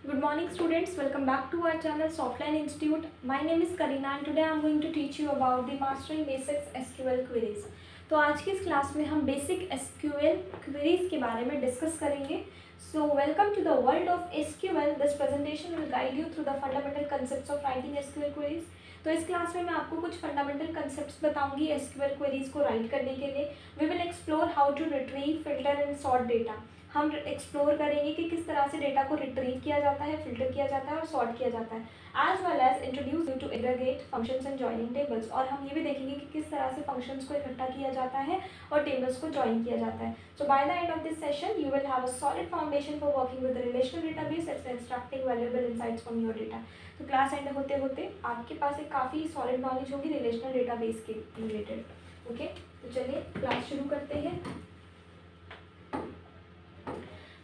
Good morning students, welcome back to our channel Softline Institute. My name is Karina and today I am going to teach you about the Mastering Basics SQL Queries. तो आज की इस class में हम basic SQL queries के बारे में discuss करेंगे. So welcome to the world of SQL. This presentation will guide you through the fundamental concepts of writing SQL queries. तो इस क्लास में मैं आपको कुछ फंडामेंटल कंसेप्ट्स बताऊंगी SQL क्वेरीज को राइट करने के लिए. We will explore how to retrieve, filter and sort data. हम एक्सप्लोर करेंगे कि किस तरह से डेटा को रिट्रीव किया जाता है, फिल्टर किया जाता है और सॉर्ट किया जाता है. As well as introduce you to aggregate functions and joining tables. और हम ये भी देखेंगे कि किस तरह से फंक्शंस को इकट्ठा किया जाता है और टेबल्स को ज्वाइन किया जाता है. So by the end of this session you will have a solid foundation for working with relational database and extracting valuable insights from your data. तो क्लास एंड होते होते आपके पास एक काफ़ी सॉलिड नॉलेज होगी रिलेशनल डेटाबेस के related. Okay, तो चलिए क्लास शुरू करते हैं.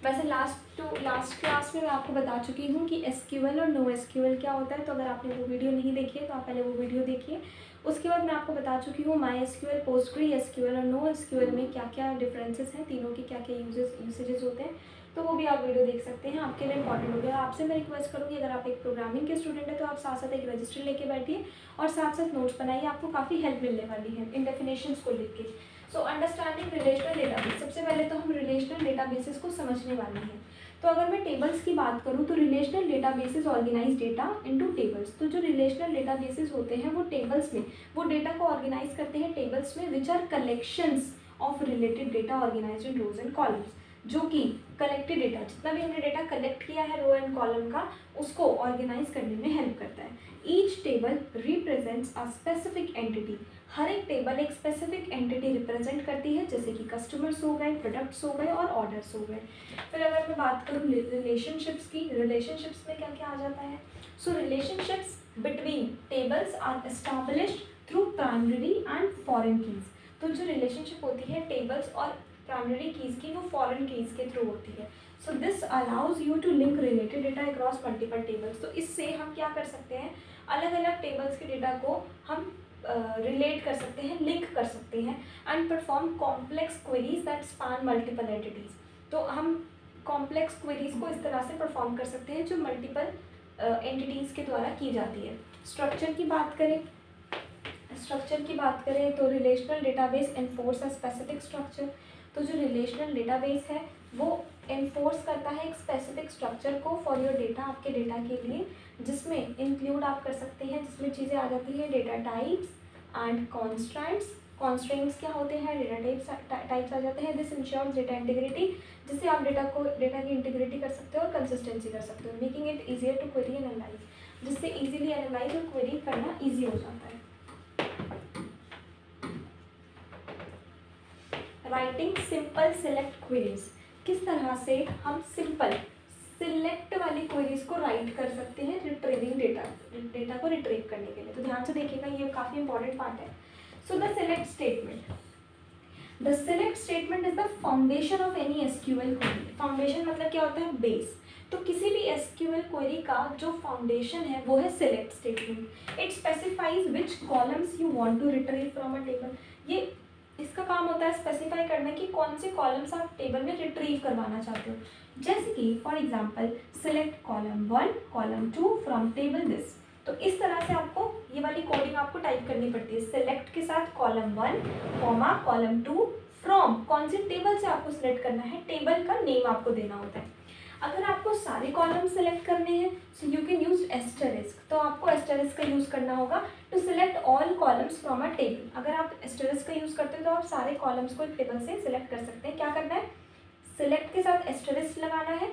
वैसे लास्ट क्लास में मैं आपको बता चुकी हूँ कि SQL और नो SQL क्या होता है. तो अगर आपने वो वीडियो नहीं देखी है तो आप पहले वो वीडियो देखिए. उसके बाद मैं आपको बता चुकी हूँ MySQL, PostgreSQL और नो SQL में क्या क्या डिफरेंसेस हैं, तीनों के क्या क्या यूसेजेस होते हैं. तो वो भी आप वीडियो देख सकते हैं, आपके लिए इंपॉर्टेंट हो गया. आपसे मैं रिक्वेस्ट करूँगी अगर आप एक प्रोग्रामिंग के स्टूडेंट हैं तो आप साथ साथ एक रजिस्टर लेके बैठिए और साथ साथ नोट्स बनाइए. आपको काफ़ी हेल्प मिलने वाली है इन डेफिनेशंस को लेके. So understanding relational database. सबसे पहले तो हम रिलेशनल डेटाबेसेस को समझने वाले हैं. तो अगर मैं टेबल्स की बात करूँ तो relational databases organise data into tables. तो जो रिलेशनल डेटाबेसेस होते हैं वो टेबल्स में वो डेटा को ऑर्गेनाइज करते हैं टेबल्स में which are collections of related data organised in rows and columns. जो कि कलेक्टेड डेटा, जितना भी हमने डेटा कलेक्ट किया है रो एंड कॉलम का, उसको ऑर्गेनाइज करने में हेल्प करता है. Each table represents a specific entity. हर एक टेबल एक स्पेसिफिक एंटिटी रिप्रेजेंट करती है, जैसे कि कस्टमर्स हो गए, प्रोडक्ट्स हो गए और ऑर्डर्स हो गए. फिर अगर मैं बात करूँ रिलेशनशिप्स की, रिलेशनशिप्स में क्या क्या आ जाता है. So relationships between tables are established through primary and foreign keys. तो जो रिलेशनशिप होती है टेबल्स और प्राइमरी कीज की, वो फॉरेन कीज के थ्रू होती है. So this allows you to link related data across multiple tables. तो इससे हम क्या कर सकते हैं, अलग अलग टेबल्स के डेटा को हम रिलेट कर सकते हैं, लिंक कर सकते हैं and perform complex queries that span multiple entities. तो हम कॉम्प्लेक्स क्वेरीज को इस तरह से परफॉर्म कर सकते हैं जो मल्टीपल एंटिटीज़ के द्वारा की जाती है. स्ट्रक्चर की बात करें तो relational database enforce a specific structure. तो जो रिलेशनल डेटाबेस है वो एनफोर्स करता है एक स्पेसिफिक स्ट्रक्चर को फॉर योर डेटा, आपके डेटा के लिए, जिसमें इंक्लूड आप कर सकते हैं, जिसमें चीज़ें आ जाती हैं data types and constraints. Constraints क्या होते हैं, डेटा टाइप्स आ जाते हैं. दिस इंश्योर्स डेटा इंटीग्रिटी, जिससे आप डेटा की इंटीग्रिटी कर सकते हो और कंसिस्टेंसी कर सकते हो. Making it easier to query analyse, जिससे ईजिली एनालाइज और क्वेरी करना ईजी हो जाता है. Writing simple select queries. किस तरह से हम सिंपल सिलेक्ट वाली क्वेरीज को राइट कर सकते हैं रिट्रीविंग डेटा को रिट्रीव करने के लिए. तो ध्यान से देखिएगा, ये काफ़ी इंपॉर्टेंट पार्ट है. So the select statement. The select statement is the foundation of any SQL query. Foundation मतलब क्या होता है, बेस. तो किसी भी SQL क्वेरी का जो फाउंडेशन है वो है select statement. It specifies which columns you want to retrieve from a table. ये इसका काम होता है स्पेसिफाई करना कि कौन से कॉलम्स आप टेबल में रिट्रीव करवाना चाहते हो. जैसे कि for example select column 1, column 2 from table this. तो इस तरह से आपको ये वाली कोडिंग आपको टाइप करनी पड़ती है. सिलेक्ट के साथ कॉलम 1, कॉलम 2 फ्रॉम, कौन से टेबल से आपको सिलेक्ट करना है, टेबल का नेम आपको देना होता है. अगर आपको सारे कॉलम सेलेक्ट करने हैं so you can use asterisk. तो आपको एस्टरिस्क का यूज़ करना होगा to select all columns from a table. अगर आप एस्टरिस्क का यूज़ करते हो तो आप सारे कॉलम्स को एक टेबल से सिलेक्ट कर सकते हैं. क्या करना है, सिलेक्ट के साथ एस्टरिस्क लगाना है,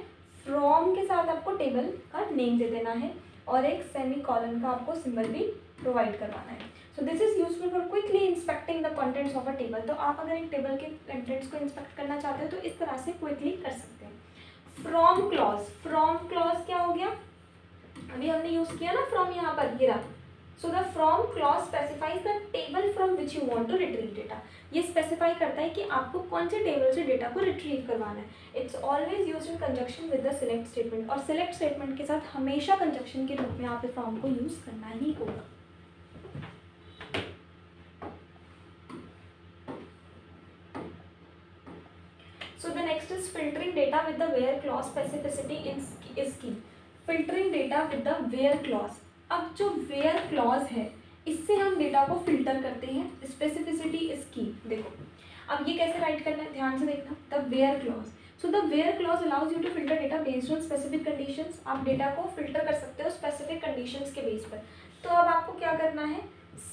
फ्रॉम के साथ आपको टेबल का नेम दे देना है और एक सेमी कॉलन का आपको सिंबल भी प्रोवाइड करवाना है. So this is useful for quickly inspecting the contents of a table. तो आप अगर एक टेबल के कंटेंट्स को इंस्पेक्ट करना चाहते हो तो इस तरह से क्विकली कर सकते हैं. From clause. फ्रॉम क्लॉज क्या हो गया, अभी हमने यूज किया ना फ्रॉम, यहाँ पर गिरा. So the from clause specifies the table from which you want to retrieve data. ये स्पेसिफाई करता है कि आपको कौन से टेबल से डेटा को रिट्रीव करवाना है. It's always used in conjunction with the select statement. और सिलेक्ट स्टेटमेंट के साथ हमेशा कंजक्शन के रूप में आप फ्रॉम को यूज करना ही होगा. So the next is filtering data with the where clause specificity is key. Data with the where clause. अब जो वेयर क्लॉज है इससे हम डेटा को फिल्टर करते हैं, स्पेसिफिसिटी इज की। देखो अब ये कैसे राइट करना है, ध्यान से देखना, the where clause. So the where clause allows you to filter data based on specific conditions. आप डेटा को फिल्टर कर सकते हो स्पेसिफिक कंडीशंस के बेस पर। तो अब आपको क्या करना है,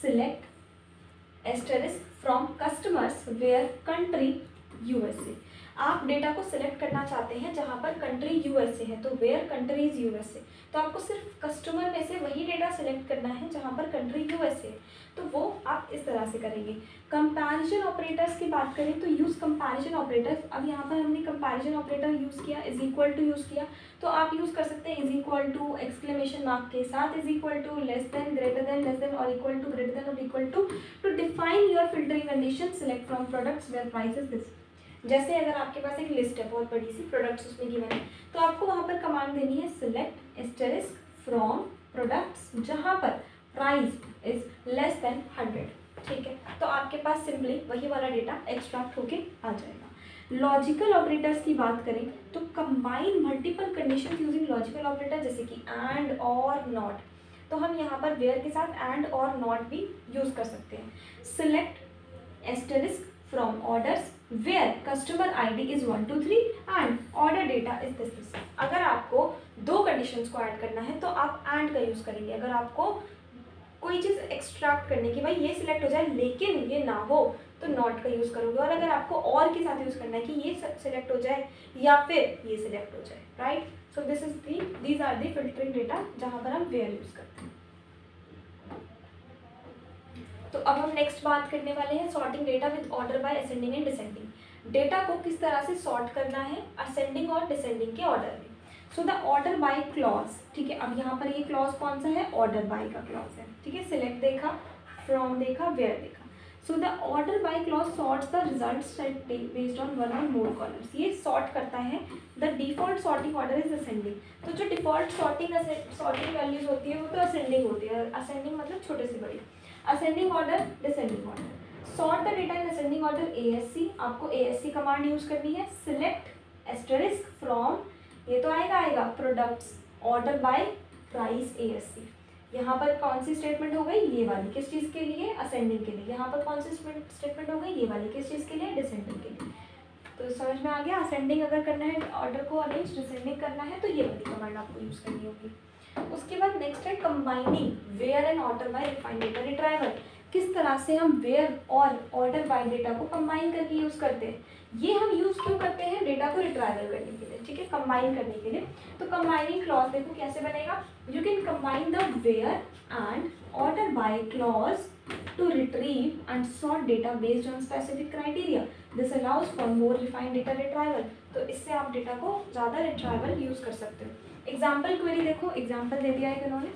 select asterisk from customers where country USA. आप डेटा को सिलेक्ट करना चाहते हैं जहां पर कंट्री यूएसए है, तो वेयर कंट्री इज यूएसए। तो आपको सिर्फ कस्टमर में से वही डेटा सिलेक्ट करना है जहां पर कंट्री यूएसए है, तो वो आप इस तरह से करेंगे। कंपैरिजन ऑपरेटर्स की बात करें तो यूज़ कंपैरिजन ऑपरेटर्स। अब यहाँ पर हमने कंपैरिजन ऑपरेटर यूज़ किया, इज इक्वल टू यूज़ किया, तो आप यूज़ कर सकते हैं is equal to, exclamation mark के साथ, is equal to, less than, greater than, less than और इक्वल टू, ग्रेटर देन और equal to define your filtering condition, select from products where price is this. जैसे अगर आपके पास एक list है बहुत बड़ी सी, प्रोडक्ट्स उसमें गिवन है, तो आपको वहाँ पर कमांड देनी है सिलेक्ट एस्टेरिस्क फ्रॉम प्रोडक्ट्स जहाँ पर प्राइस इज लेस देन 100। ठीक है, तो आपके पास सिंपली वही वाला डेटा एक्सट्रैक्ट होके आ जाएगा। लॉजिकल ऑपरेटर्स की बात करें तो combine multiple conditions using logical operator, जैसे कि एंड और नॉट। तो हम यहाँ पर वेयर के साथ एंड और नॉट भी यूज़ कर सकते हैं। Select asterisk from orders where customer ID is 1 2 3 and order data is this. अगर आपको दो कंडीशंस को ऐड करना है तो आप एंड का यूज़ करेंगे। अगर आपको कोई चीज़ एक्सट्रैक्ट करने की, भाई ये सिलेक्ट हो जाए लेकिन ये ना हो, तो नॉट का यूज़ करोगे। और अगर आपको और के साथ यूज़ करना है कि ये सिलेक्ट हो जाए या फिर ये सिलेक्ट हो जाए, right. So these are the filtering data जहाँ पर हम वेयर यूज़ करते हैं। तो अब हम नेक्स्ट बात करने वाले हैं sorting data with order by ascending and descending. Data को किस तरह से सॉर्ट करना है असेंडिंग और डिसेंडिंग के ऑर्डर में। सो द ऑर्डर बाय क्लॉज, ठीक है, अब यहाँ पर ये क्लॉज कौन सा है, ऑर्डर बाय का क्लॉज है। ठीक है, सिलेक्ट देखा, फ्रॉम देखा, वेयर देखा। So the order by clause sorts the results based on one or more columns. ये सॉर्ट करता है, the default sorting order is ascending. तो जो डिफॉल्ट सॉर्टिंग वैल्यूज होती है वो तो असेंडिंग होती है। असेंडिंग मतलब छोटे से बड़ी, ascending order, descending order. Sort the data in ascending order ASC। आपको ASC कमांड यूज करनी है। सिलेक्ट एस्टेरिस्क फ्रॉम, ये तो आएगा products, order by price ASC। यहाँ पर कौन सी स्टेटमेंट हो गई, ये वाली, किस चीज़ के लिए, असेंडिंग के लिए। यहाँ पर कौन सी स्टेटमेंट हो गई, ये वाली, किस चीज़ के लिए, डिसेंडिंग के लिए। तो समझ में आ गया, असेंडिंग अगर करना है ऑर्डर को अरेंज, डिसेंडिंग करना है तो ये वाली कमांड आपको यूज़ करनी होगी। उसके बाद नेक्स्ट है combining where and order by refined data retrieval. किस तरह से हम वेयर और ऑर्डर बाय डेटा को कंबाइन करके यूज़ करते हैं। ये हम यूज़ क्यों करते हैं, डेटा को रिट्राइवल करने के लिए, ठीक है, कंबाइन करने के लिए। तो कंबाइनिंग क्लॉज देखो कैसे बनेगा, you can combine the where and order by clause to retrieve and sort data based on specific criteria. This allows for more refined data retrieval. तो इससे आप डेटा को ज़्यादा रिट्राइवल यूज़ कर सकते हो। एग्जाम्पल क्वेरी देखो, एग्जाम्पल दे दिया है इन्होंने,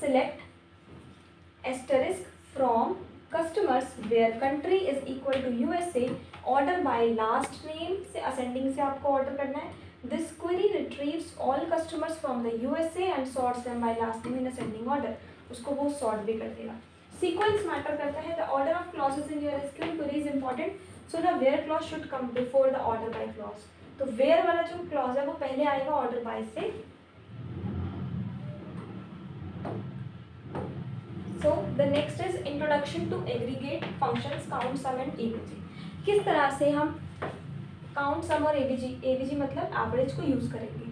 select asterisk from customers where country is equal to USA, order by last name से असेंडिंग से आपको ऑर्डर करना है। This query retrieves all customers from the USA and sorts them by last name in ascending order. उसको वो sort भी कर देगा। सीक्वेंस मैटर करता है, the order of clauses in your SQL query is important. So the where clause should come before the order by clause. तो where वाला जो क्लॉज है वो पहले आएगा ऑर्डर बाय से। So the next is introduction to aggregate functions count, sum and AVG। किस तरह से हम काउंट, सम और AVG मतलब एवरेज को यूज़ करेंगे।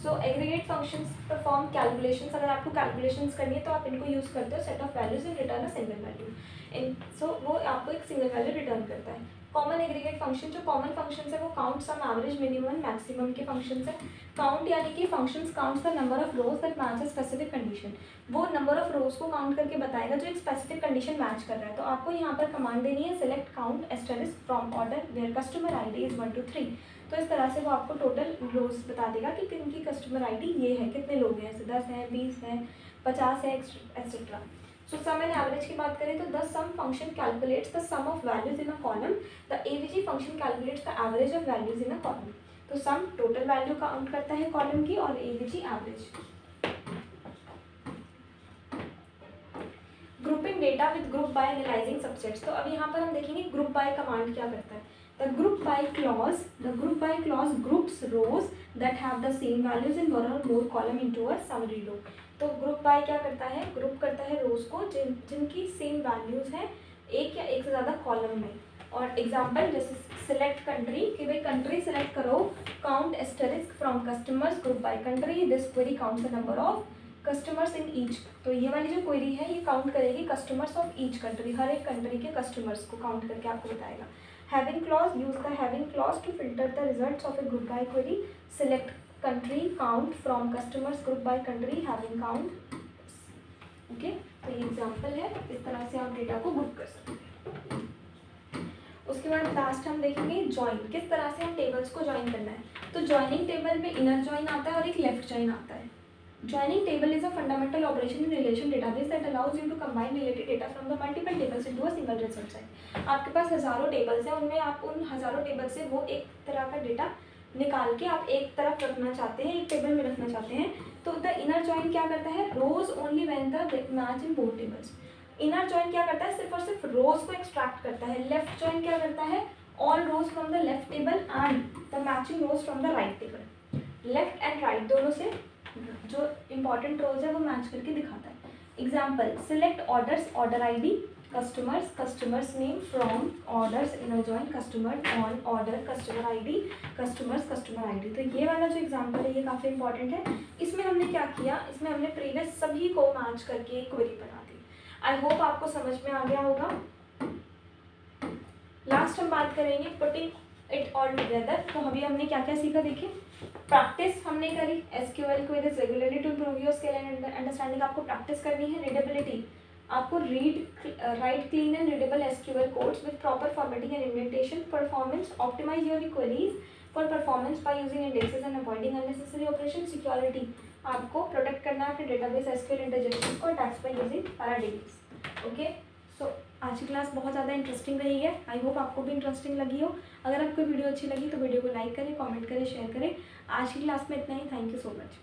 सो एग्रीगेट फंक्शंस परफॉर्म कैलकुलेशंस। अगर आपको कैलकुलेशंस करनी है तो आप इनको यूज़ करते हो, set of values and return a single value. So वो आपको एक सिंगल वैल्यू रिटर्न करता है। कॉमन एग्रीगेट फंक्शन, जो कॉमन फंक्शंस है वो count, sum, average, minimum, maximum के फंक्शंस है। काउंट यानी कि functions counts the number of rows that match a specific condition. वो नंबर ऑफ रोज को काउंट करके बताएगा जो एक स्पेसिफिक कंडीशन मैच कर रहा है। तो आपको यहाँ पर कमांड देनी है select count asterisk from order where customer ID is 1 2 3। तो इस तरह से वो आपको टोटल रोज बता देगा कि किनकी कस्टमर ID ये है, कितने लोग हैं, 10 हैं, 20 हैं, 50 है, etcetera. So sum and average की बात करें तो the sum function calculates the sum of values in a column, the AVG function calculates the average of values in a column. तो सम टोटल वैल्यू काउंट करता है column की और AVG average. Grouping data with group by analysing subsets. तो अब यहाँ पर हम देखेंगे ग्रुप बाय कमांड क्या करता है। The group by clause groups rows that have the same values in one or more column into a summary row। तो ग्रुप बाय क्या करता है, ग्रुप करता है रोज को जिनकी सेम वैल्यूज हैं एक या एक से ज़्यादा कॉलम में। और एग्जांपल जैसे सिलेक्ट कंट्री, कि भाई कंट्री सेलेक्ट करो, count asterisk from customers group by country, this query counts the number of customers in each. तो ये वाली जो क्वेरी है ये काउंट करेगी कस्टमर्स ऑफ ईच कंट्री, हर एक कंट्री के कस्टमर्स को काउंट करके आपको बताएगा। Having clause, use the having clause to filter the results of a group by query, select country, count from customers group by country, having count. Okay, तो ये example है, इस तरह से आप डेटा को ग्रुप कर सकते हैं। उसके बाद लास्ट हम देखेंगे ज्वाइन, किस तरह से हम टेबल्स को ज्वाइन करना है। तो ज्वाइनिंग टेबल में इनर ज्वाइन आता है और एक लेफ्ट ज्वाइन आता है। Joining table is a fundamental operation in relation database that allows you to combine related data from the multiple tables into a single result set। आपके पास हज़ारों tables हैं, उनमें आप उन हज़ारों टेबल से वो एक तरह का डेटा निकाल के आप एक तरफ रखना चाहते हैं, एक टेबल में रखना चाहते हैं। तो द इनर जॉइन क्या करता है, rows only when the match in both tables. Inner join क्या करता है, सिर्फ और सिर्फ रोज को एक्सट्रैक्ट करता है। लेफ्ट जॉइन क्या करता है, all rows from the left table and the matching rows from the right table. Left and right दोनों से जो इंपॉर्टेंट रोज है वो मैच करके दिखाता है। Example, select orders, order ID, customers, customers name, from orders, inner join, customer, on order, customer ID, customers, customer ID. तो ये वाला जो एग्जाम्पल है ये काफ़ी इंपॉर्टेंट है। इसमें हमने क्या किया, इसमें हमने प्रीवियस सभी को मैच करके एक क्वेरी बना दी। आई होप आपको समझ में आ गया होगा। लास्ट हम बात करेंगे पुटिंग इट ऑल टुगेदर। तो अभी हमने क्या क्या सीखा, देखिए प्रैक्टिस हमने करी SQL queries regularly to improve your skill and understanding. आपको प्रैक्टिस करनी है। रीडेबिलिटी, आपको write clean and readable SQL codes with proper formatting and indentation. Performance, optimise your queries for performance by using indexes and avoiding unnecessary operation. Security, आपको protect करना है अपने database SQL interjection को attacks by using paradigms. Okay, so आज की class बहुत ज़्यादा interesting रही है। आई होप आपको भी इंटरेस्टिंग लगी हो। अगर आपको वीडियो अच्छी लगी तो वीडियो को लाइक करें, कमेंट करें, शेयर करें। आज की क्लास में इतना ही। Thank you so much.